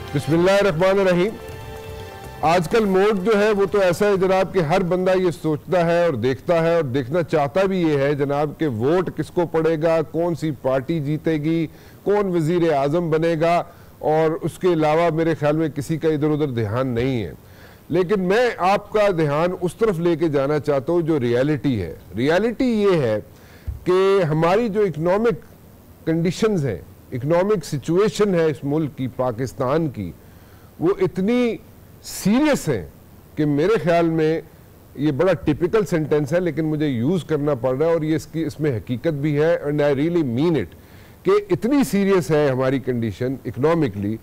बिस्मिल्लाहिर्रहमानिर्रहीम। आजकल मोड जो है वो तो ऐसा है जनाब कि हर बंदा ये सोचता है और देखता है और देखना चाहता भी ये है जनाब कि वोट किसको पड़ेगा, कौन सी पार्टी जीतेगी, कौन वजीर आजम बनेगा, और उसके अलावा मेरे ख्याल में किसी का इधर उधर ध्यान नहीं है। लेकिन मैं आपका ध्यान उस तरफ लेके जाना चाहता हूँ जो रियलिटी है। रियलिटी ये है कि हमारी जो इकोनॉमिक कंडीशंस हैं, इकोनॉमिक सिचुएशन है इस मुल्क की, पाकिस्तान की, वो इतनी सीरियस है कि मेरे ख्याल में ये बड़ा टिपिकल सेंटेंस है लेकिन मुझे यूज़ करना पड़ रहा है और ये इसमें हकीकत भी है, and I really mean it, कि इतनी सीरियस है हमारी कंडीशन इकोनॉमिकली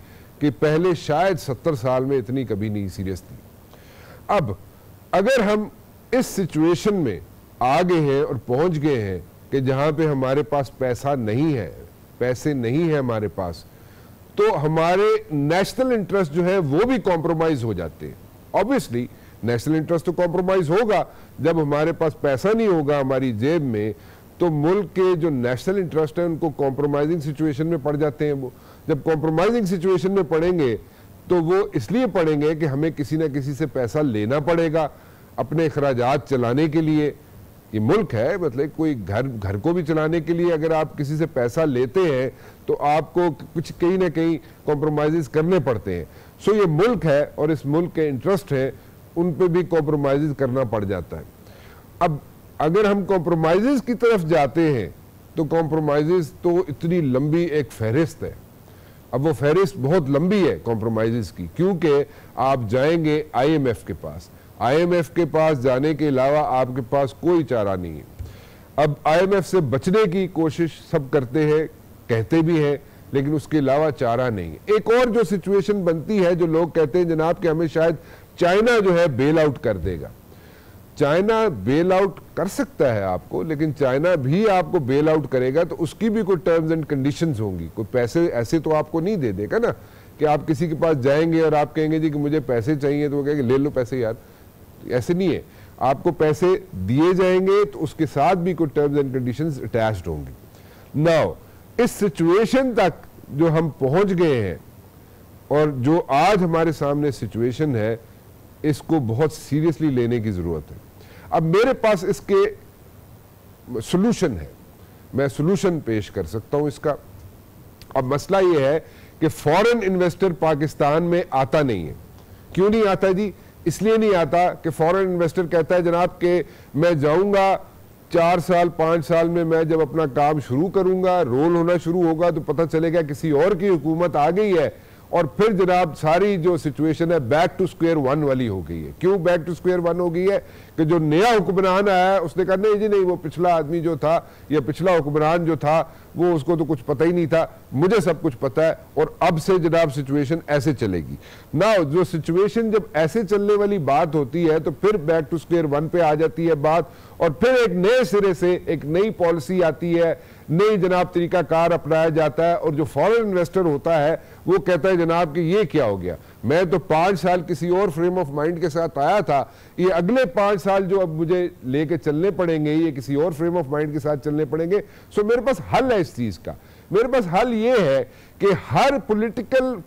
कि पहले शायद 70 साल में इतनी कभी नहीं सीरियस थी। अब अगर हम इस सिचुएशन में आ गए हैं और पहुंच गए हैं कि जहां पे हमारे पास पैसा नहीं है, पैसे नहीं है हमारे पास, तो हमारे नेशनल इंटरेस्ट जो है वो भी कॉम्प्रोमाइज हो जाते हैं। ऑब्वियसली नेशनल इंटरेस्ट तो कॉम्प्रोमाइज होगा जब हमारे पास पैसा नहीं होगा हमारी जेब में, तो मुल्क के जो नेशनल इंटरेस्ट है उनको कॉम्प्रोमाइजिंग सिचुएशन में पड़ जाते हैं। वो जब कॉम्प्रोमाइजिंग सिचुएशन में पड़ेंगे तो वो इसलिए पड़ेंगे कि हमें किसी ना किसी से पैसा लेना पड़ेगा अपने अखराजात चलाने के लिए। ये मुल्क है, मतलब कोई घर को भी चलाने के लिए अगर आप किसी से पैसा लेते हैं तो आपको कुछ कहीं ना कहीं कॉम्प्रोमाइज़ करने पड़ते हैं। सो ये मुल्क है और इस मुल्क के इंटरेस्ट है, उन पे भी कॉम्प्रोमाइज़ करना पड़ जाता है। अब अगर हम कॉम्प्रोमाइज़ की तरफ जाते हैं तो कॉम्प्रोमाइज़ तो इतनी लंबी एक फहरिस्त है। अब वो फहरिस्त बहुत लंबी है कॉम्प्रोमाइज़ की, क्योंकि आप जाएंगे IMF के पास, IMF के पास जाने के अलावा आपके पास कोई चारा नहीं है। अब IMF से बचने की कोशिश सब करते हैं, कहते भी हैं, लेकिन उसके अलावा चारा नहीं है। एक और जो सिचुएशन बनती है, जो लोग कहते हैं जनाब कि हमें शायद चाइना जो है बेल आउट कर देगा। चाइना बेल आउट कर सकता है आपको, लेकिन चाइना भी आपको बेल आउट करेगा तो उसकी भी कोई टर्म्स एंड कंडीशंस होंगी। कोई पैसे ऐसे तो आपको नहीं दे देगा ना कि आप किसी के पास जाएंगे और आप कहेंगे जी कि मुझे पैसे चाहिए, तो वो कहेंगे ले लो पैसे यार। ऐसे नहीं है, आपको पैसे दिए जाएंगे तो उसके साथ भी कोई टर्म्स एंड कंडीशंस अटैच्ड होंगी। नाउ इस सिचुएशन तक जो हम पहुंच गए हैं और जो आज हमारे सामने सिचुएशन है, इसको बहुत सीरियसली लेने की जरूरत है। अब मेरे पास इसके सॉल्यूशन है, मैं सॉल्यूशन पेश कर सकता हूं इसका। अब मसला यह है कि फॉरेन इन्वेस्टर पाकिस्तान में आता नहीं है। क्यों नहीं आता जी? इसलिए नहीं आता कि फॉरेन इन्वेस्टर कहता है जनाब कि मैं जाऊंगा 4 साल 5 साल में, मैं जब अपना काम शुरू करूंगा, रोल होना शुरू होगा तो पता चलेगा किसी और की हुकूमत आ गई है और फिर जनाब सारी जो सिचुएशन है बैक टू स्क्वायर वन वाली हो गई है। क्यों बैक टू स्क्वायर वन हो गई है? कि जो नया हुक्मरान आया है उसने कहा नहीं जी नहीं, वो पिछला आदमी जो था या पिछला हुक्मरान जो था वो उसको तो कुछ पता ही नहीं था, मुझे सब कुछ पता है और अब से जनाब सिचुएशन ऐसे चलेगी ना। जो सिचुएशन जब ऐसे चलने वाली बात होती है तो फिर बैक टू स्क्वायर वन पे आ जाती है बात, और फिर एक नए सिरे से एक नई पॉलिसी आती है, नई जनाब तरीकाकार अपनाया जाता है। और जो फॉरेन इन्वेस्टर होता है वो कहता है जनाब कि ये क्या हो गया, मैं तो 5 साल किसी और फ्रेम ऑफ माइंड के साथ आया था, ये अगले 5 साल जो अब मुझे लेके चलने पड़ेंगे ये किसी और फ्रेम ऑफ माइंड के साथ चलने पड़ेंगे। सो मेरे पास हल है इस चीज का। मेरे पास हल ये है कि हर पॉलिटिकल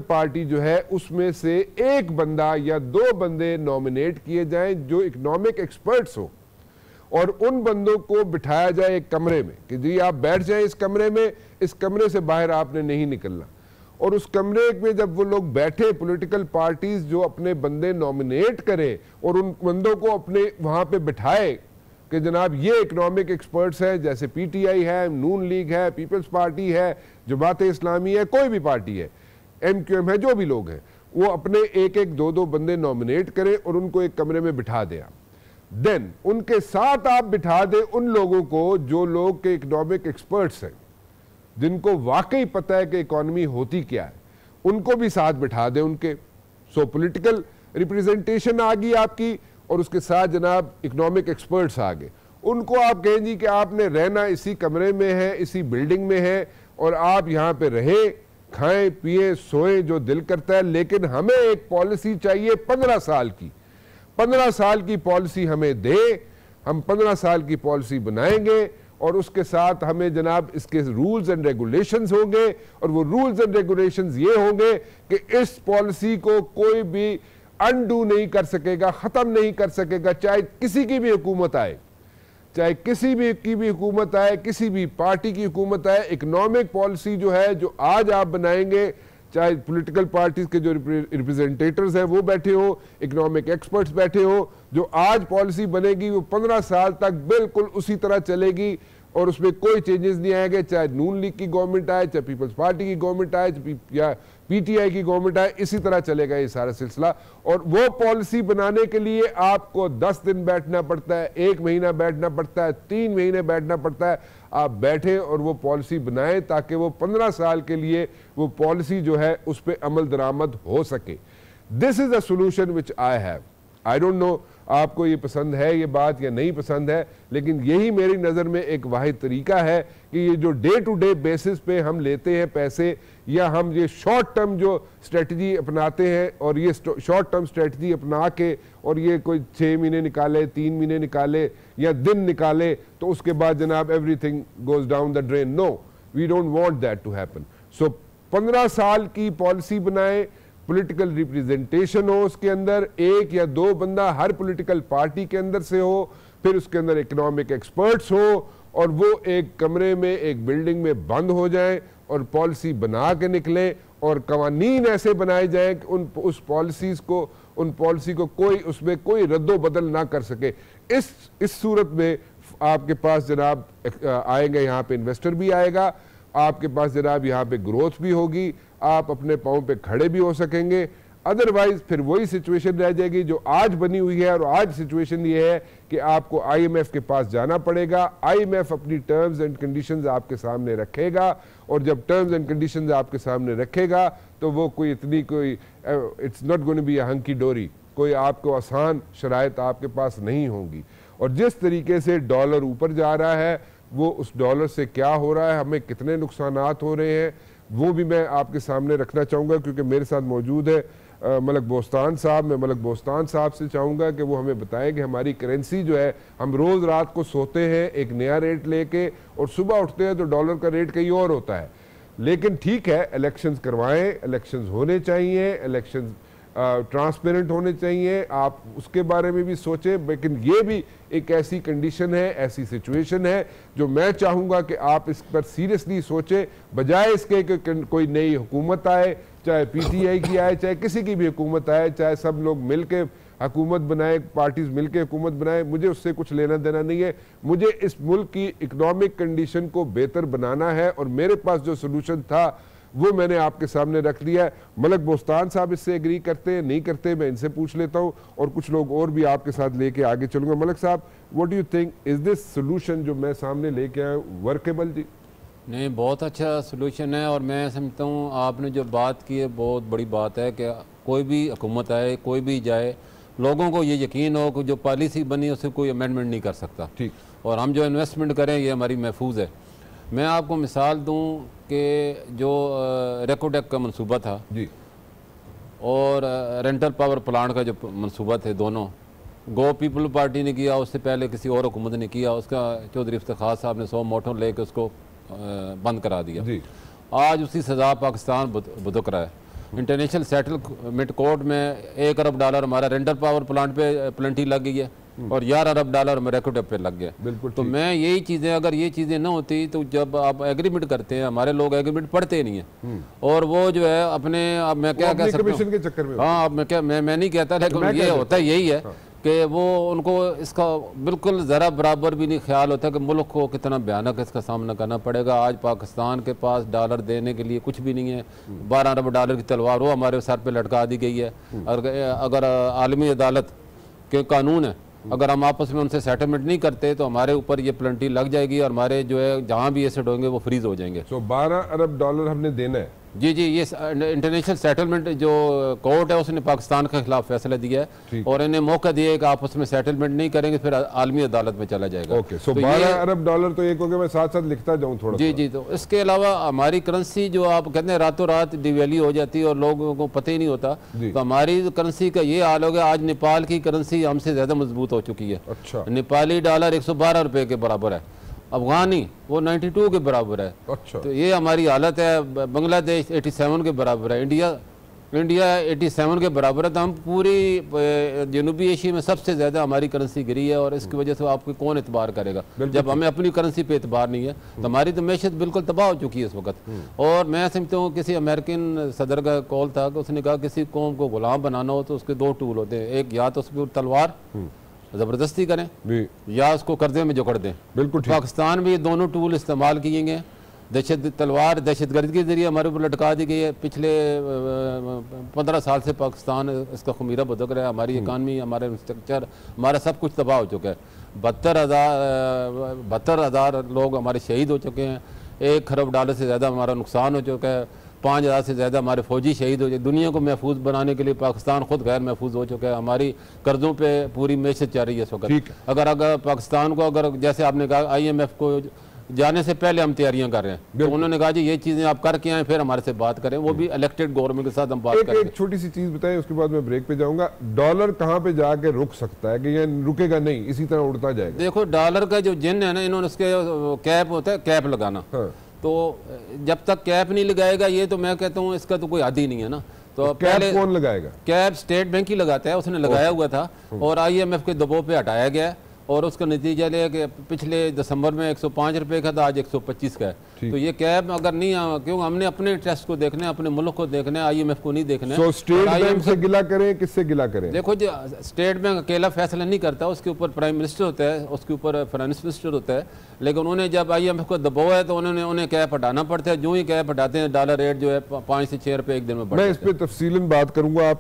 पार्टी जो है उसमें से एक बंदा या 2 बंदे नॉमिनेट किए जाएं जो इकोनॉमिक एक्सपर्ट्स हो, और उन बंदों को बिठाया जाए एक कमरे में कि जी आप बैठ जाएं इस कमरे में, इस कमरे से बाहर आपने नहीं निकलना। और उस कमरे में जब वो लोग बैठे, पॉलिटिकल पार्टीज जो अपने बंदे नॉमिनेट करें और उन बंदों को अपने वहां पे बिठाए कि जनाब ये इकोनॉमिक एक्सपर्ट्स हैं, जैसे PTI है, नून लीग है, पीपल्स पार्टी है, जमात इस्लामी है, कोई भी पार्टी है, MQM है, जो भी लोग हैं, वो अपने एक 2 बंदे नॉमिनेट करें और उनको एक कमरे में बिठा दें। देन उनके साथ आप बिठा दें उन लोगों को जो लोग के इकोनॉमिक एक्सपर्ट्स हैं, जिनको वाकई पता है कि इकोनॉमी होती क्या है, उनको भी साथ बिठा दें उनके। सो पॉलिटिकल रिप्रेजेंटेशन आ गई आपकी और उसके साथ जनाब इकोनॉमिक एक्सपर्ट्स आ गए। उनको आप कहें जी कि आपने रहना इसी कमरे में है, इसी बिल्डिंग में है, और आप यहाँ पे रहें, खाएं पिए सोएं जो दिल करता है, लेकिन हमें एक पॉलिसी चाहिए 15 साल की। 15 साल की पॉलिसी हमें दे, हम 15 साल की पॉलिसी बनाएंगे और उसके साथ हमें जनाब इसके रूल्स एंड रेगुलेशंस होंगे, और वो रूल्स एंड रेगुलेशंस ये होंगे कि इस पॉलिसी को कोई भी अनडू नहीं कर सकेगा, खत्म नहीं कर सकेगा, चाहे किसी की भी हुकूमत आए, चाहे किसी भी की भी हुकूमत आए, किसी भी पार्टी की हुकूमत आए। इकोनॉमिक पॉलिसी जो है, जो आज आप बनाएंगे, चाहे पॉलिटिकल पार्टीज के जो रिप्रेजेंटेटर्स हैं वो बैठे हो, इकोनॉमिक एक्सपर्ट्स बैठे हो, जो आज पॉलिसी बनेगी वो 15 साल तक बिल्कुल उसी तरह चलेगी और उसमें कोई चेंजेस नहीं आएंगे, चाहे नून लीग की गवर्नमेंट आए, चाहे पीपल्स पार्टी की गवर्नमेंट आए, या पीटीआई की गवर्नमेंट आए, इसी तरह चलेगा ये सारा सिलसिला। और वो पॉलिसी बनाने के लिए आपको 10 दिन बैठना पड़ता है, 1 महीना बैठना पड़ता है, 3 महीने बैठना पड़ता है। आप बैठें और वो पॉलिसी बनाएं ताकि वो 15 साल के लिए वो पॉलिसी जो है उस पर अमल दरामद हो सके। This is a solution which I have. I don't know आपको ये पसंद है ये बात या नहीं पसंद है, लेकिन यही मेरी नज़र में एक वाहिद तरीका है कि ये जो डे टू डे बेसिस पे हम लेते हैं पैसे, या हम ये शॉर्ट टर्म जो स्ट्रेटजी अपनाते हैं, और ये शॉर्ट टर्म स्ट्रेटजी अपना के और ये कोई 6 महीने निकाले, 3 महीने निकाले या दिन निकाले, तो उसके बाद जनाब everything goes down the drain. No, we don't want that to happen. So 15 साल की पॉलिसी बनाए, पॉलिटिकल रिप्रेजेंटेशन हो उसके अंदर, 1 या 2 बंदा हर पॉलिटिकल पार्टी के अंदर से हो, फिर उसके अंदर इकोनॉमिक एक्सपर्ट्स हो, और वो एक कमरे में, एक बिल्डिंग में बंद हो जाएं और पॉलिसी बना के निकलें, और कवानीन ऐसे बनाए जाएं कि उन पॉलिसी को कोई उसमें कोई रद्दो बदल ना कर सके। इस सूरत में आपके पास जनाब आएगा, यहाँ पे इन्वेस्टर भी आएगा, आपके पास जनाब यहाँ पे ग्रोथ भी होगी, आप अपने पाँव पे खड़े भी हो सकेंगे। अदरवाइज फिर वही सिचुएशन रह जाएगी जो आज बनी हुई है, और आज सिचुएशन ये है कि आपको आईएमएफ के पास जाना पड़ेगा। आईएमएफ अपनी टर्म्स एंड कंडीशंस आपके सामने रखेगा, और जब टर्म्स एंड कंडीशंस आपके सामने रखेगा तो वो कोई it's not going to be a hunky dory, कोई आपको आसान शराइत आपके पास नहीं होंगी। और जिस तरीके से डॉलर ऊपर जा रहा है, वो उस डॉलर से क्या हो रहा है, हमें कितने नुकसानात हो रहे हैं, वो भी मैं आपके सामने रखना चाहूँगा, क्योंकि मेरे साथ मौजूद है मलक बोस्तान साहब। मैं मलक बोस्तान साहब से चाहूँगा कि वो हमें बताएं कि हमारी करेंसी जो है, हम रोज़ रात को सोते हैं एक नया रेट लेके, और सुबह उठते हैं तो डॉलर का रेट कहीं और होता है। लेकिन ठीक है, इलेक्शंस करवाएं, इलेक्शंस होने चाहिए, इलेक्शंस ट्रांसपेरेंट होने चाहिए, आप उसके बारे में भी सोचें। लेकिन ये भी एक ऐसी कंडीशन है, ऐसी सिचुएशन है जो मैं चाहूँगा कि आप इस पर सीरियसली सोचें, बजाय इसके कि कोई नई हुकूमत आए, चाहे पीटीआई की आए, चाहे किसी की भी हुकूमत आए, चाहे सब लोग मिल के हुकूमत बनाए, पार्टीज मिल के हुकूमत बनाए, मुझे उससे कुछ लेना देना नहीं है। मुझे इस मुल्क की इकनॉमिक कंडीशन को बेहतर बनाना है, और मेरे पास जो सोल्यूशन था वो मैंने आपके सामने रख दिया है। मलक बोस्तान साहब इससे एग्री करते हैं, नहीं करते, मैं इनसे पूछ लेता हूँ, और कुछ लोग और भी आपके साथ लेके आगे चलूंगा। मलक साहब, what do you think, is this solution जो मैं सामने लेके आया वर्केबल? जी नहीं, बहुत अच्छा सोल्यूशन है, और मैं समझता हूँ आपने जो बात की है बहुत बड़ी बात है कि कोई भी हुकूमत आए, कोई भी जाए, लोगों को ये यकीन हो कि जो पॉलिसी बनी उससे कोई अमेंडमेंट नहीं कर सकता। ठीक। और हम जो इन्वेस्टमेंट करें ये हमारी महफूज है। मैं आपको मिसाल दूं कि जो रेकोडेक का मंसूबा था जी, और रेंटल पावर प्लांट का जो मंसूबा थे, दोनों गो पीपल पार्टी ने किया, उससे पहले किसी और हुकूमत ने किया, उसका चौधरी इफ्तिखार साहब ने 100 मोटर लेकर उसको बंद करा दिया जी। आज उसी सज़ा पाकिस्तान भुगत रहा है। इंटरनेशनल सेटलमेंट कोर्ट में $1 अरब हमारा रेंटल पावर प्लांट पे प्लेंटी लग गई है, और $11 अरब हमें रेकोडेक पे लग गया। बिल्कुल। तो मैं यही चीज़ें, अगर ये चीज़ें ना होती तो जब आप एग्रीमेंट करते हैं, हमारे लोग एग्रीमेंट पढ़ते नहीं है, और वो जो है अपने, अब मैं क्या कह सकता हूँ के चक्कर में, हाँ, अब मैं क्या, मैं नहीं कहता, लेकिन ये होता यही है कि वो उनको इसका बिल्कुल ज़रा बराबर भी नहीं ख्याल होता कि मुल्क को कितना भयानक इसका सामना करना पड़ेगा। आज पाकिस्तान के पास डॉलर देने के लिए कुछ भी नहीं है। $12 अरब की तलवार वो हमारे सर पे लटका दी गई है। अगर आलमी अदालत के कानून है, अगर हम आपस में उनसे सेटलमेंट नहीं करते तो हमारे ऊपर ये प्लेंटी लग जाएगी, और हमारे जो है जहाँ भी एसेट होंगे वो फ्रीज हो जाएंगे। तो $12 अरब हमने देना है। जी जी, ये इंटरनेशनल सेटलमेंट जो कोर्ट है उसने पाकिस्तान के खिलाफ फैसला दिया है, और इन्हें मौका दिया है कि आपस में सेटलमेंट नहीं करेंगे फिर आलमी अदालत में चला जाएगा। ओके, सो $12 अरब तो एक हो गया, मैं साथ साथ लिखता जाऊँ थोड़ा। जी जी। तो इसके अलावा हमारी करेंसी जो आप कहते हैं रातों रात डिवैल्यू हो जाती है और लोगों को पता ही नहीं होता, तो हमारी करेंसी का ये हाल हो गया। आज नेपाल की करेंसी हमसे ज्यादा मजबूत हो चुकी है। अच्छा। नेपाली डॉलर $112 के बराबर है। अफगानी वो 92 के बराबर है। अच्छा। तो ये हमारी हालत है। बांग्लादेश 87 के बराबर है, इंडिया 87 के बराबर है। तो हम पूरी जनूबी एशिया में सबसे ज़्यादा हमारी करेंसी गिरी है, और इसकी वजह से आपको कौन एतबार करेगा जब हमें अपनी करेंसी पे एतबार नहीं है। तो हमारी तो मैशत बिल्कुल तबाह हो चुकी है इस वक्त। और मैं समझता हूँ किसी अमेरिकन सदर का कॉल था कि उसने कहा किसी कौम को गुलाम बनाना हो तो उसके दो टूल होते हैं, एक या तो उसकी तलवार ज़बरदस्ती करें या उसको कर्जे में जकड़ दें। बिल्कुल। पाकिस्तान में ये दोनों टूल इस्तेमाल किए गए। तलवार दहशतगर्दी के जरिए हमारे ऊपर लटका दी गई है। पिछले 15 साल से पाकिस्तान इसका खमीरा भुगत रहा है। हमारी इकानमी, हमारा इंफ्रास्ट्रक्चर, हमारा सब कुछ तबाह हो चुका है। 72,000 लोग हमारे शहीद हो चुके हैं। $1 खरब से ज़्यादा हमारा नुकसान हो चुका है। 5,000 से ज़्यादा हमारे फौजी शहीद हो चुके। दुनिया को महफूज बनाने के लिए पाकिस्तान खुद गैर महफूज हो चुका है। हमारी कर्ज़ों पे पूरी मैशत चल रही है इस वक्त। अगर पाकिस्तान को, अगर जैसे आपने कहा IMF को जाने से पहले हम तैयारियां कर रहे हैं, तो उन्होंने कहा जी ये चीजें आप करके आए फिर हमारे से बात करें, वो भी इलेक्टेड गवर्नमेंट के साथ हम बात करें। एक छोटी सी चीज बताएं, उसके बाद मैं ब्रेक पे जाऊंगा। डॉलर कहां पे जाके रुक सकता है कि ये रुकेगा नहीं, इसी तरह उड़ता जाएगा? देखो डॉलर का जो जिन है ना, इन्होंने उसके कैप होता है, कैप लगाना। हाँ। तो जब तक कैप नहीं लगाएगा ये, तो मैं कहता हूँ इसका तो कोई हद ही नहीं है ना। तो पहले कौन लगाएगा? कैप स्टेट बैंक ही लगाता है, उसने लगाया हुआ था और IMF के दबाव पे हटाया गया, और उसका नतीजा लिया कि पिछले दिसंबर में 105 रुपए का था, आज 125 का है। तो ये कैब अगर नहीं, क्यों हमने अपने इंटरेस्ट को देखना है, अपने मुल्क को देखना है, IMF को नहीं देखना है। स्टेट बैंक से गिला करें, किससे गिला करें? देखो जी, स्टेट बैंक अकेला फैसला नहीं करता, उसके ऊपर प्राइम मिनिस्टर होता है, उसके ऊपर फाइनेंस मिनिस्टर होता है। लेकिन उन्होंने जब IMF को दबाव है तो उन्हें कैप हटाना पड़ता है। जो ही कैप हटाते हैं डॉलर रेट जो है 5 से 6 रुपए एक दिन में बढ़ता है। मैं इस पर तफसीलन बात करूंगा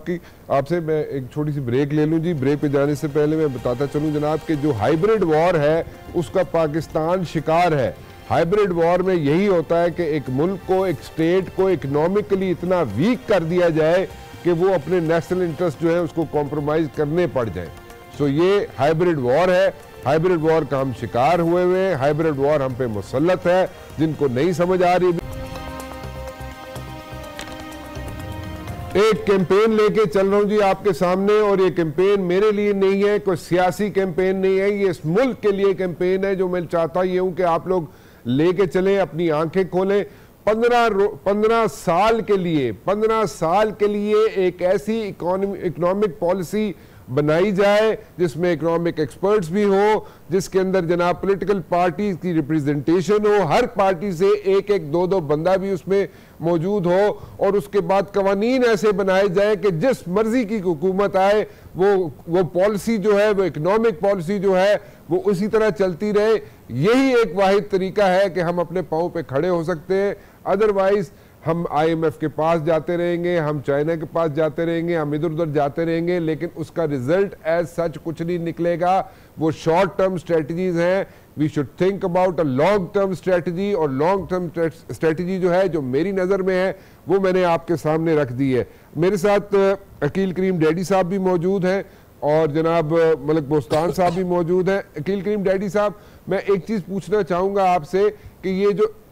आपसे। मैं एक छोटी सी ब्रेक ले लूं जी। ब्रेक पे जाने से पहले मैं बताता चलूं जनाब कि जो हाइब्रिड वॉर है उसका पाकिस्तान शिकार है। हाइब्रिड वॉर में यही होता है कि एक मुल्क को, एक स्टेट को इकोनॉमिकली इतना वीक कर दिया जाए कि वो अपने नेशनल इंटरेस्ट जो है उसको कॉम्प्रोमाइज करने पड़ जाए। सो ये हाइब्रिड वॉर है। हाइब्रिड वॉर का हम शिकार हुए हैं। हाइब्रिड वॉर हम पे मुसल्लत है। जिनको नहीं समझ आ रही, एक कैंपेन लेके चल रहा हूं जी आपके सामने, और ये कैंपेन मेरे लिए नहीं है, कोई सियासी कैंपेन नहीं है, ये इस मुल्क के लिए कैंपेन है। जो मैं चाहता ये हूं कि आप लोग लेके चलें, अपनी आंखें खोलें। 15 साल के लिए एक ऐसी इकोनॉमिक पॉलिसी बनाई जाए जिसमें इकोनॉमिक एक्सपर्ट्स भी हो, जिसके अंदर जनाब पॉलिटिकल पार्टी की रिप्रेजेंटेशन हो, हर पार्टी से एक एक दो दो बंदा भी उसमें मौजूद हो, और उसके बाद कवानीन ऐसे बनाए जाए कि जिस मर्जी की हुकूमत आए वो पॉलिसी जो है, वो इकोनॉमिक पॉलिसी जो है वो उसी तरह चलती रहे। यही एक वाहिद तरीका है कि हम अपने पांव पे खड़े हो सकते हैं। अदरवाइज हम IMF के पास जाते रहेंगे, हम चाइना के पास जाते रहेंगे, हम इधर उधर जाते रहेंगे, लेकिन उसका रिजल्ट एज सच कुछ नहीं निकलेगा। वो शॉर्ट टर्म स्ट्रेटजीज हैं। We should think about a long term strategy, और लॉन्ग टर्म स्ट्रेटजी जो है, जो मेरी नज़र में है, वो मैंने आपके सामने रख दी है। मेरे साथ अकील करीम डैडी साहब भी मौजूद हैं और जनाब मलिक बोस्तान साहब भी मौजूद हैं। अकील करीम डैडी साहब, मैं एक चीज़ पूछना चाहूँगा आपसे कि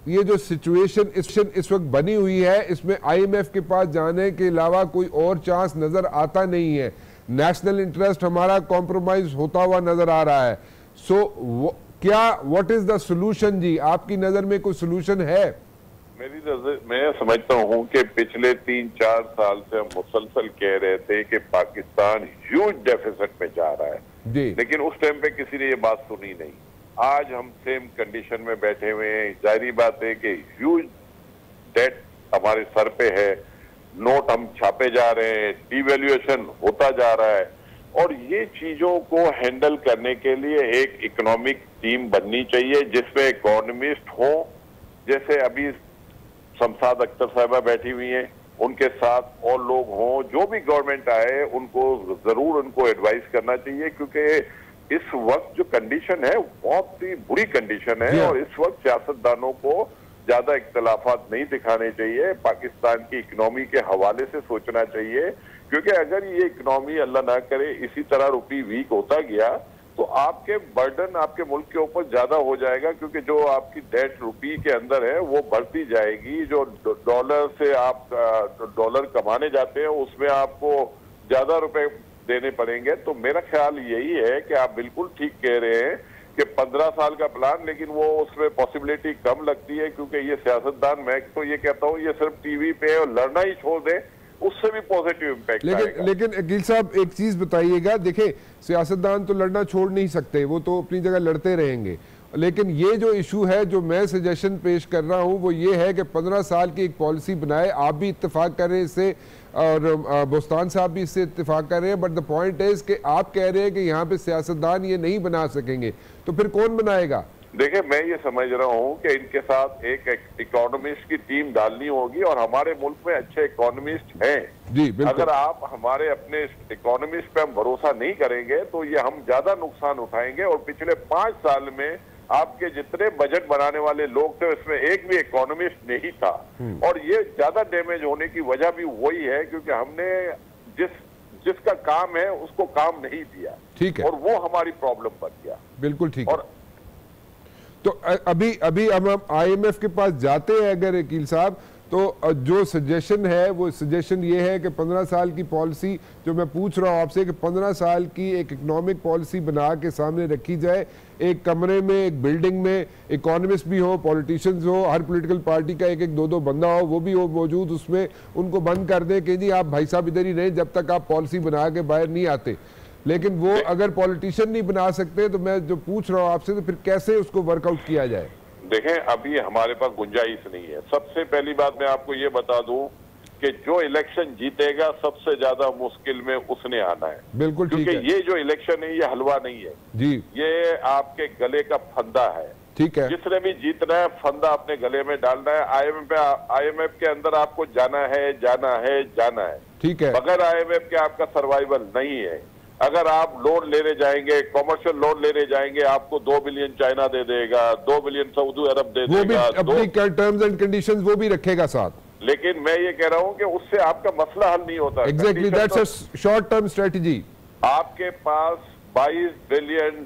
ये जो सिचुएशन इस वक्त बनी हुई है, इसमें IMF के पास जाने के अलावा कोई और चांस नजर आता नहीं है। नेशनल इंटरेस्ट हमारा कॉम्प्रोमाइज होता हुआ नजर आ रहा है। व्हाट इज द सोल्यूशन जी? आपकी नजर में कोई सोल्यूशन है? मेरी नजर, मैं समझता हूँ कि पिछले 3-4 साल से हम मुसलसल कह रहे थे कि पाकिस्तान ह्यूज डेफिसिट में जा रहा है जी, लेकिन उस टाइम पे किसी ने ये बात सुनी नहीं। आज हम सेम कंडीशन में बैठे हुए हैं। जाहिर बात है कि ह्यूज डेट हमारे सर पे है, नोट हम छापे जा रहे हैं, डिवैल्यूएशन होता जा रहा है, और ये चीजों को हैंडल करने के लिए एक इकोनॉमिक टीम बननी चाहिए जिसमें इकोनॉमिस्ट हो, जैसे अभी शमशाद अख्तर साहिबा बैठी हुई हैं, उनके साथ और लोग हों। जो भी गवर्नमेंट आए उनको जरूर उनको एडवाइस करना चाहिए, क्योंकि इस वक्त जो कंडीशन है बहुत ही बुरी कंडीशन है, और इस वक्त सियासतदानों को ज्यादा इख्तलाफात नहीं दिखाने चाहिए। पाकिस्तान की इकोनॉमी के हवाले से सोचना चाहिए, क्योंकि अगर ये इकोनॉमी अल्लाह ना करे इसी तरह रुपी वीक होता गया तो आपके बर्डन आपके मुल्क के ऊपर ज्यादा हो जाएगा, क्योंकि जो आपकी डेट रुपी के अंदर है वो बढ़ती जाएगी। जो डॉलर से आप डॉलर कमाने जाते हैं उसमें आपको ज्यादा रुपए देने पड़ेंगे। तो मेरा ख्याल यही है कि आप बिल्कुल ठीक कह रहे हैं कि 15 साल का प्लान, लेकिन वो उसमें पॉसिबिलिटी कम लगती है क्योंकि ये सियासतदान, मैं तो ये कहता हूँ ये सिर्फ टीवी पे और लड़ना ही छोड़ दे, उससे भी पॉजिटिव इम्पैक्ट आएगा। लेकिन अकील साहब एक चीज बताइएगा, देखिए सियासतदान तो लड़ना छोड़ नहीं सकते, वो तो अपनी जगह लड़ते रहेंगे, लेकिन ये जो इशू है जो मैं सजेशन पेश कर रहा हूं वो ये है कि 15 साल की एक पॉलिसी बनाए। आप भी इत्तेफाक कर रहे हैं इससे और बोस्तान साहब भी इससे इत्तेफाक कर रहे हैं, बट द पॉइंट इज कि आप कह रहे हैं कि यहाँ पे सियासतदान ये नहीं बना सकेंगे, तो फिर कौन बनाएगा? देखिए, मैं ये समझ रहा हूँ कि इनके साथ एक इकोनॉमिस्ट की टीम डालनी होगी और हमारे मुल्क में अच्छे इकोनॉमिस्ट हैं जी, बिल्कुल। अगर आप हमारे अपने इकोनॉमिस्ट पे हम भरोसा नहीं करेंगे तो ये हम ज्यादा नुकसान उठाएंगे। और पिछले 5 साल में आपके जितने बजट बनाने वाले लोग थे उसमें एक भी इकोनॉमिस्ट नहीं था, और ये ज्यादा डैमेज होने की वजह भी वही है क्योंकि हमने जिसका काम है उसको काम नहीं दिया, ठीक है, और वो हमारी प्रॉब्लम बन गया। बिल्कुल ठीक और है। तो अभी हम IMF के पास जाते हैं अगर वकील साहब, तो जो सजेशन है वो सजेशन ये है कि 15 साल की पॉलिसी, जो मैं पूछ रहा हूँ आपसे कि 15 साल की एक इकोनॉमिक पॉलिसी बना के सामने रखी जाए, एक कमरे में, एक बिल्डिंग में इकोनॉमिस्ट भी हो, पॉलिटिशियंस हो, हर पॉलिटिकल पार्टी का एक 2-2 बंदा हो, वो भी हो मौजूद उसमें, उनको बंद कर दे कि जी आप भाई साहब इधर ही रहें जब तक आप पॉलिसी बना के बाहर नहीं आते। लेकिन वो अगर पॉलिटिशियन नहीं बना सकते तो मैं जो पूछ रहा हूँ आपसे, तो फिर कैसे उसको वर्कआउट किया जाए? देखें, अभी हमारे पास गुंजाइश नहीं है। सबसे पहली बात मैं आपको ये बता दूं कि जो इलेक्शन जीतेगा सबसे ज्यादा मुश्किल में उसने आना है। बिल्कुल ठीक है, क्योंकि ये जो इलेक्शन है ये हलवा नहीं है जी, ये आपके गले का फंदा है। ठीक है, जिसने भी जीतना है फंदा अपने गले में डालना है। IMF के अंदर आपको जाना है, जाना है, जाना है, ठीक है। बगैर IMF के आपका सर्वाइवल नहीं है। अगर आप लोन लेने जाएंगे, कमर्शियल लोन लेने जाएंगे, आपको 2 बिलियन चाइना दे देगा, 2 बिलियन सऊदी अरब दे देगा, वो भी अपनी टर्म्स एंड कंडीशंस वो भी रखेगा साथ। लेकिन मैं ये कह रहा हूं कि उससे आपका मसला हल नहीं होता। Exactly, that's a short term strategy. आपके पास $22 बिलियन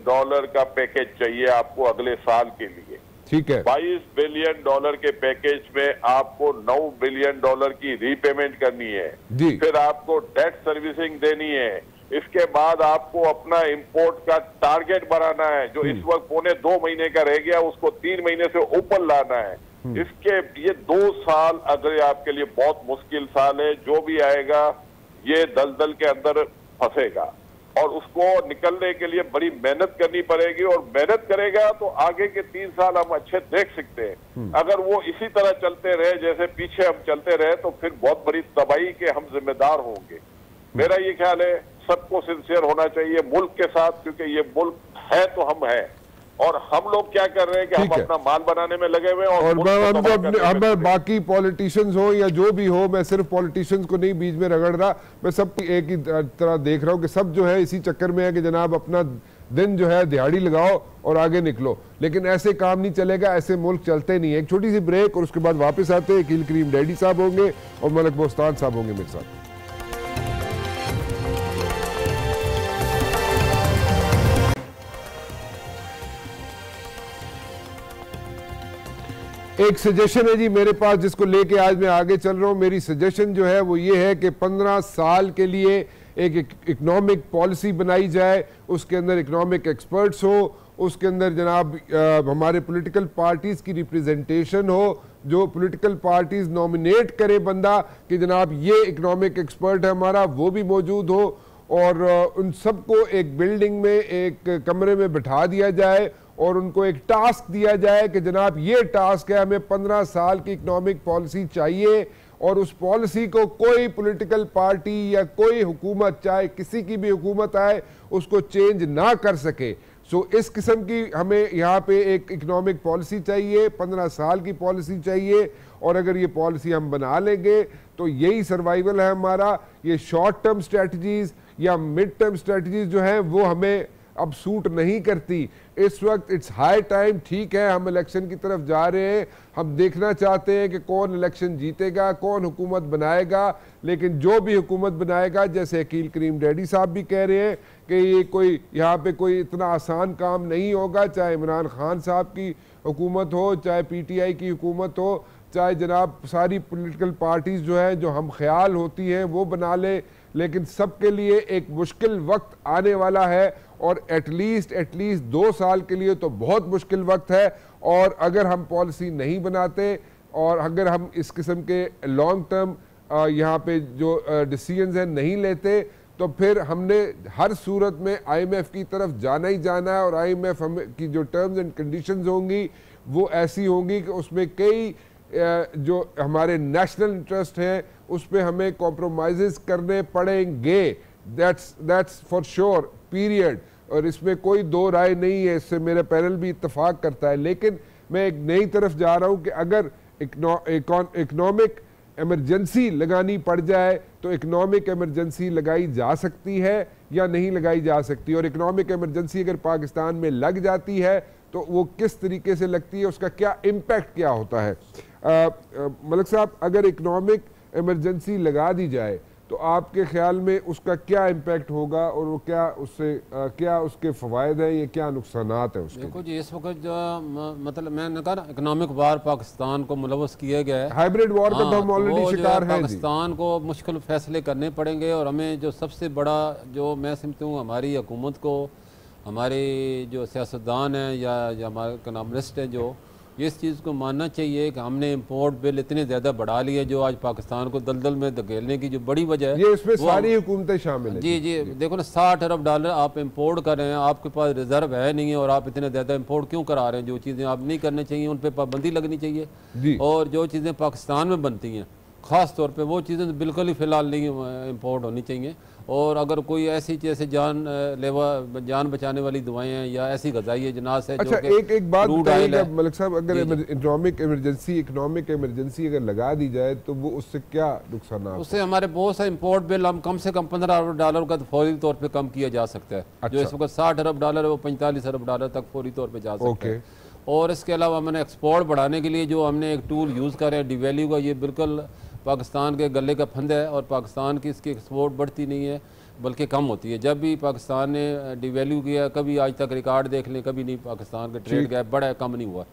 का पैकेज चाहिए आपको अगले साल के लिए, ठीक है। $22 बिलियन के पैकेज में आपको $9 बिलियन की रीपेमेंट करनी है जी, फिर आपको डेट सर्विसिंग देनी है, इसके बाद आपको अपना इंपोर्ट का टारगेट बढ़ाना है, जो इस वक्त 1.25 महीने का रह गया उसको 3 महीने से ऊपर लाना है। इसके ये 2 साल अगर आपके लिए बहुत मुश्किल साल है। जो भी आएगा ये दलदल के अंदर फंसेगा और उसको निकलने के लिए बड़ी मेहनत करनी पड़ेगी, और मेहनत करेगा तो आगे के 3 साल हम अच्छे देख सकते हैं। अगर वो इसी तरह चलते रहे जैसे पीछे हम चलते रहे तो फिर बहुत बड़ी तबाही के हम जिम्मेदार होंगे। मेरा ये ख्याल है सबको सिंसियर होना चाहिए मुल्क के साथ, क्योंकि ये मुल्क है तो हम हैं, और हम लोग क्या कर रहे हैं कि हम अपना माल बनाने में लगे हुए हैं। और हम बाकी पॉलिटिशियंस हो या जो भी हो, मैं सिर्फ पॉलिटिशियंस को नहीं बीच में रगड़ रहा, मैं सब एक ही तरह देख रहा हूँ कि सब जो है इसी चक्कर में है कि जनाब अपना दिन जो है दिहाड़ी लगाओ और आगे निकलो। लेकिन ऐसे काम नहीं चलेगा, ऐसे मुल्क चलते नहीं है। एक छोटी सी ब्रेक और उसके बाद वापस आते हैं। अकील करीम डैडी साहब होंगे और मलिक बोस्तान साहब होंगे मेरे साथ। एक सजेशन है जी मेरे पास जिसको लेके आज मैं आगे चल रहा हूं। मेरी सजेशन जो है वो ये है कि 15 साल के लिए एक इकोनॉमिक पॉलिसी बनाई जाए, उसके अंदर इकोनॉमिक एक्सपर्ट्स हो, उसके अंदर जनाब हमारे पॉलिटिकल पार्टीज की रिप्रेजेंटेशन हो, जो पॉलिटिकल पार्टीज नॉमिनेट करे बंदा कि जनाब ये इकोनॉमिक एक्सपर्ट है हमारा, वो भी मौजूद हो, और उन सबको एक बिल्डिंग में एक कमरे में बिठा दिया जाए और उनको एक टास्क दिया जाए कि जनाब ये टास्क है, हमें 15 साल की इकोनॉमिक पॉलिसी चाहिए, और उस पॉलिसी को कोई पॉलिटिकल पार्टी या कोई हुकूमत, चाहे किसी की भी हुकूमत आए, उसको चेंज ना कर सके। सो इस किस्म की हमें यहाँ पे एक इकोनॉमिक पॉलिसी चाहिए, 15 साल की पॉलिसी चाहिए, और अगर ये पॉलिसी हम बना लेंगे तो यही सर्वाइवल है हमारा। ये शॉर्ट टर्म स्ट्रेटजीज या मिड टर्म स्ट्रेटजीज जो हैं वो हमें अब सूट नहीं करती। इस वक्त इट्स हाई टाइम, ठीक है हम इलेक्शन की तरफ जा रहे हैं, हम देखना चाहते हैं कि कौन इलेक्शन जीतेगा, कौन हुकूमत बनाएगा, लेकिन जो भी हुकूमत बनाएगा, जैसे अकील करीम डैडी साहब भी कह रहे हैं कि ये कोई यहाँ पे कोई इतना आसान काम नहीं होगा, चाहे इमरान खान साहब की हुकूमत हो, चाहे PTI की हुकूमत हो, चाहे जनाब सारी पॉलिटिकल पार्टीज जो है जो हम ख्याल होती हैं वो बना ले, लेकिन सबके लिए एक मुश्किल वक्त आने वाला है और एटलीस्ट 2 साल के लिए तो बहुत मुश्किल वक्त है। और अगर हम पॉलिसी नहीं बनाते और अगर हम इस किस्म के लॉन्ग टर्म यहाँ पे जो डिसीजंस हैं नहीं लेते तो फिर हमने हर सूरत में IMF की तरफ जाना ही जाना है। और IMF की जो टर्म्स एंड कंडीशंस होंगी वो ऐसी होंगी कि उसमें कई जो हमारे नेशनल इंटरेस्ट हैं उस पर हमें कॉम्प्रोमाइज़ करने पड़ेंगे। दैट्स फॉर श्योर पीरियड, और इसमें कोई दो राय नहीं है, इससे मेरा पैनल भी इत्तेफाक करता है। लेकिन मैं एक नई तरफ जा रहा हूँ कि अगर इकोनॉमिक इमरजेंसी लगानी पड़ जाए तो इकोनॉमिक इमरजेंसी लगाई जा सकती है या नहीं लगाई जा सकती, और इकोनॉमिक इमरजेंसी अगर पाकिस्तान में लग जाती है तो वो किस तरीके से लगती है, उसका क्या इम्पैक्ट क्या होता है। मलिक साहब, अगर इकोनॉमिक इमरजेंसी लगा दी जाए तो आपके ख्याल में उसका क्या इम्पैक्ट होगा और वो क्या उससे क्या उसके फ़वायद हैं, ये क्या नुकसानात हैं उसके? देखो जी, इस वक्त जो मतलब मैंने कहा ना इकोनॉमिक वार पाकिस्तान को मुलवस किया गया है, हाइब्रिड वॉर का तो हम ऑलरेडी शिकार हैं। पाकिस्तान को मुश्किल फैसले करने पड़ेंगे और हमें जो सबसे बड़ा जो मैं समझता हूँ हमारी हुकूमत को, हमारे जो सियासतदान हैं या हमारे इकोनॉमिस्ट हैं, जो इस चीज़ को मानना चाहिए कि हमने इंपोर्ट बिल इतने ज़्यादा बढ़ा लिए जो आज पाकिस्तान को दलदल में धकेलने की जो बड़ी वजह है, ये इसमें सारी हुकूमतें शामिल हैं। जी, देखो ना, $60 अरब आप इंपोर्ट कर रहे हैं, आपके पास रिजर्व है नहीं है और आप इतने ज़्यादा इंपोर्ट क्यों करा रहे हैं? जो चीज़ें आप नहीं करनी चाहिए उन पर पाबंदी लगनी चाहिए, और जो चीज़ें पाकिस्तान में बनती हैं ख़ास तौर पे वो चीज़ें बिल्कुल ही फ़िलहाल नहीं इंपोर्ट होनी चाहिए। और अगर कोई ऐसी जैसे जान बचाने वाली दवाएं हैं या ऐसी ग़िज़ाई अजनास है, अच्छा, एक बात बताइएगा मलिक साहब, अगर इकोनॉमिक इमरजेंसी अगर लगा दी जाए तो वो उससे क्या नुकसान? उससे हमारे बहुत सारे इंपोर्ट बिल हम कम से कम $15 अरब का फौरी तौर पर कम किया जा सकता है। जो इस वक्त $60 अरब है वो $45 अरब तक फौरी तौर पर जा सकता है। और इसके अलावा हमने एक्सपोर्ट बढ़ाने के लिए जो हमने एक टूल यूज़ कर रहे हैं डिवैल्यू का, ये बिल्कुल पाकिस्तान के गले का फंदा है और पाकिस्तान की इसकी एक्सपोर्ट बढ़ती नहीं है बल्कि कम होती है। जब भी पाकिस्तान ने डिवैल्यू किया, कभी आज तक रिकॉर्ड देख लें, कभी नहीं पाकिस्तान का ट्रेड गैप बढ़ा है, कम नहीं हुआ।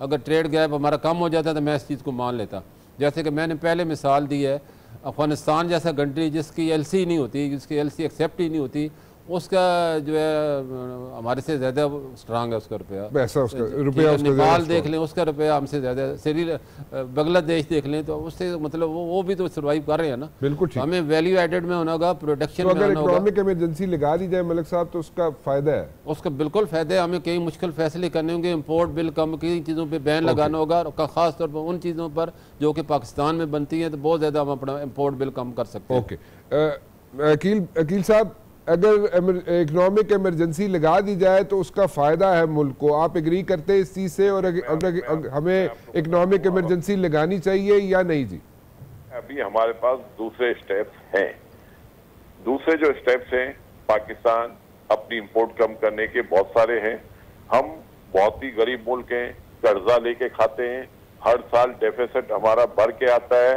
अगर ट्रेड गैप हमारा कम हो जाता तो मैं इस चीज़ को मान लेता। जैसे कि मैंने पहले मिसाल दी है, अफगानिस्तान जैसा कंट्री जिसकी LC नहीं होती, जिसकी LC एक्सेप्ट ही नहीं होती, उसका जो है हमारे से ज़्यादा स्ट्रांग है उसका रुपया। नेपाल देख लें, उसका रुपया हमसे ज़्यादा। बांग्लादेश देख लें तो उससे मतलब वो भी तो सर्वाइव कर रहे हैं ना। बिल्कुल, हमें वैल्यू एडेड में होना होगा, प्रोडक्शन में होना होगा। इकोनॉमिक इमरजेंसी लगा दी जाए मलिक साहब तो उसका फ़ायदा है, उसका बिल्कुल फ़ायदा है। हमें कई मुश्किल फैसले करने होंगे, इंपोर्ट बिल कम, कई चीज़ों पर बैन लगाना होगा, ख़ास तौर पर उन चीज़ों पर जो कि पाकिस्तान में बनती हैं, तो बहुत ज़्यादा हम अपना इंपोर्ट बिल कम कर सकते हैं। ओके, अकील साहब, अगर इकोनॉमिक इमरजेंसी लगा दी जाए तो उसका फ़ायदा है मुल्क को, आप एग्री करते हैं इस चीज़ से? और हमें इकोनॉमिक इमरजेंसी लगानी चाहिए या नहीं? जी, अभी हमारे पास दूसरे स्टेप्स हैं। दूसरे जो स्टेप्स हैं, पाकिस्तान अपनी इंपोर्ट कम करने के बहुत सारे हैं। हम बहुत ही गरीब मुल्क हैं, कर्जा लेके खाते हैं, हर साल डेफिसिट हमारा बढ़ के आता है,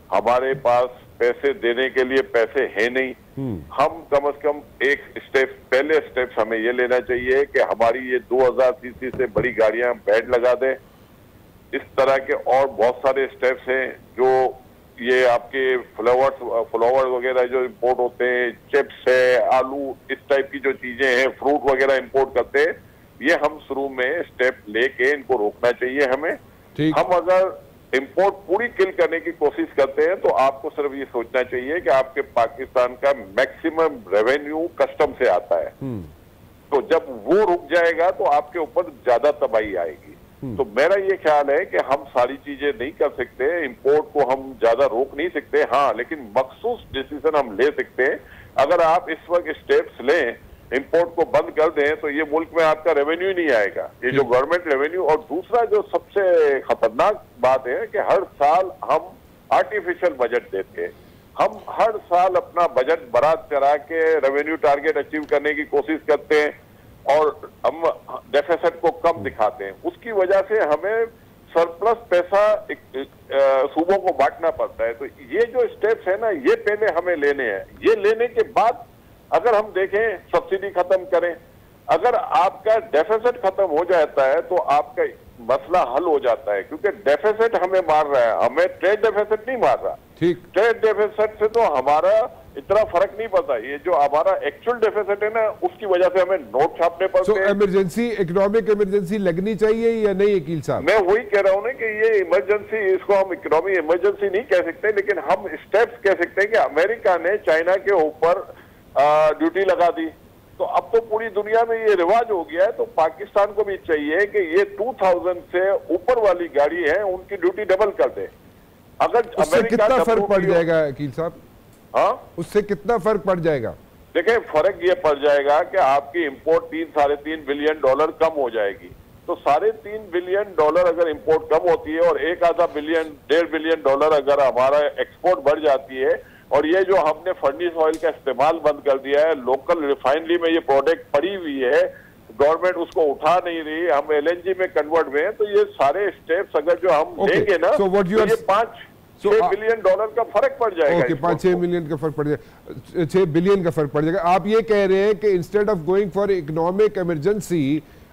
हमारे पास पैसे देने के लिए पैसे हैं नहीं। हम कम से कम एक पहले स्टेप्स हमें ये लेना चाहिए कि हमारी ये 2000 सीसी से बड़ी गाड़ियां बैन लगा दें। इस तरह के और बहुत सारे स्टेप्स हैं जो ये आपके फ्लावर वगैरह जो इंपोर्ट होते हैं, चिप्स है, आलू, इस टाइप की जो चीजें हैं, फ्रूट वगैरह इंपोर्ट करते हैं, ये हम शुरू में स्टेप लेके इनको रोकना चाहिए हमें। हम अगर इंपोर्ट पूरी किल करने की कोशिश करते हैं तो आपको सिर्फ ये सोचना चाहिए कि आपके पाकिस्तान का मैक्सिमम रेवेन्यू कस्टम से आता है, तो जब वो रुक जाएगा तो आपके ऊपर ज्यादा तबाही आएगी। तो मेरा ये ख्याल है कि हम सारी चीजें नहीं कर सकते, इंपोर्ट को हम ज्यादा रोक नहीं सकते, हाँ, लेकिन मखसूस डिसीजन हम ले सकते हैं। अगर आप इस वक्त स्टेप्स लें, इंपोर्ट को बंद कर दें, तो ये मुल्क में आपका रेवेन्यू ही नहीं आएगा, ये जो गवर्नमेंट रेवेन्यू। और दूसरा जो सबसे खतरनाक बात है कि हर साल हम आर्टिफिशियल बजट देते हैं। हम हर साल अपना बजट बारात चढ़ा के रेवेन्यू टारगेट अचीव करने की कोशिश करते हैं और हम डेफिसिट को कम दिखाते हैं। उसकी वजह से हमें सरप्लस पैसा सूबों को बांटना पड़ता है। तो ये जो स्टेप्स है ना, ये पहले हमें लेने हैं। ये लेने के बाद अगर हम देखें, सब्सिडी खत्म करें, अगर आपका डेफिसिट खत्म हो जाता है तो आपका मसला हल हो जाता है, क्योंकि डेफिसिट हमें मार रहा है, हमें ट्रेड डेफिसिट नहीं मार रहा। ठीक, ट्रेड डेफिसिट से तो हमारा इतना फर्क नहीं पड़ता, ये जो हमारा एक्चुअल डेफिसिट है ना, उसकी वजह से हमें नोट छापने पड़ते हैं। इमरजेंसी, इकोनॉमिक इमरजेंसी लगनी चाहिए या नहीं वकील साहब? मैं वही कह रहा हूँ ना कि ये इमरजेंसी, इसको हम इकोनॉमिक इमरजेंसी नहीं कह सकते, लेकिन हम स्टेप्स कह सकते हैं कि अमेरिका ने चाइना के ऊपर ड्यूटी लगा दी, तो अब तो पूरी दुनिया में ये रिवाज हो गया है, तो पाकिस्तान को भी चाहिए कि ये 2000 से ऊपर वाली गाड़ी है उनकी ड्यूटी डबल कर दे। अगर उससे कितना फर्क पड़ जाएगा वकील साहब? हाँ, उससे कितना फर्क पड़ जाएगा? देखिए, फर्क ये पड़ जाएगा कि आपकी इंपोर्ट 3-3.5 बिलियन डॉलर कम हो जाएगी। तो 3.5 बिलियन डॉलर अगर इंपोर्ट कम होती है और 1-1.5 बिलियन 1.5 बिलियन डॉलर अगर हमारा एक्सपोर्ट बढ़ जाती है, और ये जो हमने फर्निश ऑयल का इस्तेमाल बंद कर दिया है, लोकल रिफाइनरी में ये प्रोडक्ट पड़ी हुई है, गवर्नमेंट उसको उठा नहीं रही, हम एलएनजी में कन्वर्ट हुए हैं, तो ये सारे स्टेप्स अगर जो हम लेंगे ना, तो ये 5-6 बिलियन डॉलर का फर्क पड़ जाएगा। 5-6 मिलियन का फर्क पड़ जाएगा, 6 बिलियन का फर्क पड़ जाएगा। आप ये कह रहे हैं कि instead of going for economic emergency,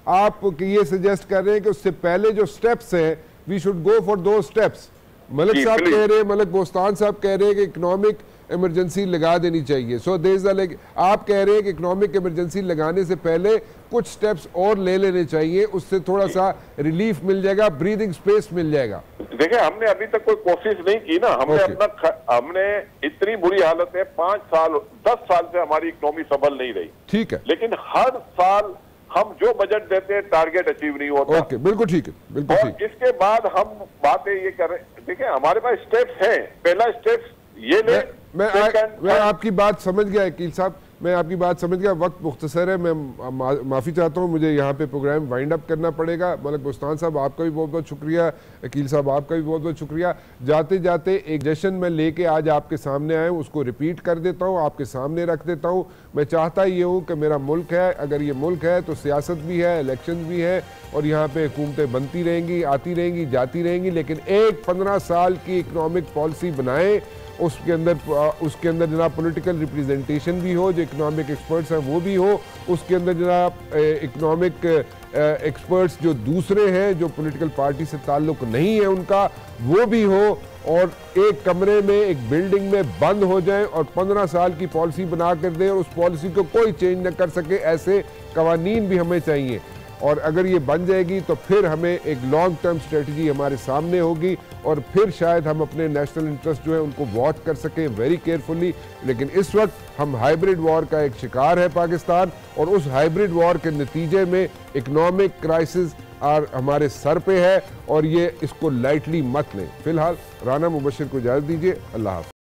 आप ये सजेस्ट कर रहे हैं कि उससे पहले जो स्टेप्स हैं, वी शुड गो फॉर दो स्टेप्स। मलिक साहब कह रहे हैं, मलिक बोस्तान साहब कह रहे हैं कि इकोनॉमिक इमरजेंसी लगा देनी चाहिए। सो आप कह रहे हैं कि इकोनॉमिक इमरजेंसी लगाने से पहले कुछ स्टेप्स और ले लेने चाहिए, उससे थोड़ा सा रिलीफ मिल जाएगा, ब्रीदिंग स्पेस मिल जाएगा। देखिए, हमने अभी तक कोई कोशिश नहीं की ना, हमने इतनी बुरी हालत है, 5 साल 10 साल से हमारी इकोनॉमी सबल नहीं रही। ठीक है, लेकिन हर साल हम जो बजट देते हैं टारगेट अचीव नहीं होता। ओके, बिल्कुल ठीक है, बिल्कुल ठीक। इसके बाद हम बातें ये कर रहे हैं, देखिए हमारे पास स्टेप्स हैं। पहला स्टेप्स ये ले, मैं आपकी बात समझ गया वकील साहब, मैं आपकी बात समझ गया। वक्त मुख्तसर है, मैं माफ़ी चाहता हूँ, मुझे यहाँ पे प्रोग्राम वाइंड अप करना पड़ेगा। मलिक बोस्तान साहब आपका भी बहुत बहुत शुक्रिया, वकील साहब आपका भी बहुत बहुत शुक्रिया। जाते जाते एक जश्न में लेके आज आपके सामने आए हूँ, उसको रिपीट कर देता हूँ, आपके सामने रख देता हूँ। मैं चाहता ये हूँ कि मेरा मुल्क है, अगर ये मुल्क है तो सियासत भी है, इलेक्शन भी है, और यहाँ पे हुकूमतें बनती रहेंगी, आती रहेंगी, जाती रहेंगी, लेकिन एक 15 साल की इकनॉमिक पॉलिसी बनाएं, उसके अंदर जनाब पॉलिटिकल रिप्रेजेंटेशन भी हो, जो इकोनॉमिक एक्सपर्ट्स हैं वो भी हो, उसके अंदर जनाब इकोनॉमिक एक्सपर्ट्स जो दूसरे हैं, जो पॉलिटिकल पार्टी से ताल्लुक़ नहीं है उनका, वो भी हो, और एक कमरे में, एक बिल्डिंग में बंद हो जाएं और 15 साल की पॉलिसी बना कर दें, और उस पॉलिसी को कोई चेंज न कर सके, ऐसे कवानीन भी हमें चाहिए। और अगर ये बन जाएगी तो फिर हमें एक लॉन्ग टर्म स्ट्रेटजी हमारे सामने होगी, और फिर शायद हम अपने नेशनल इंटरेस्ट जो है उनको वॉच कर सकें वेरी केयरफुली। लेकिन इस वक्त हम हाइब्रिड वॉर का एक शिकार है पाकिस्तान, और उस हाइब्रिड वॉर के नतीजे में इकोनॉमिक क्राइसिस हमारे सर पे है, और ये इसको लाइटली मत लें। फिलहाल राना मुबशिर को इजाज़त दीजिए, अल्लाह हाफ़िज़।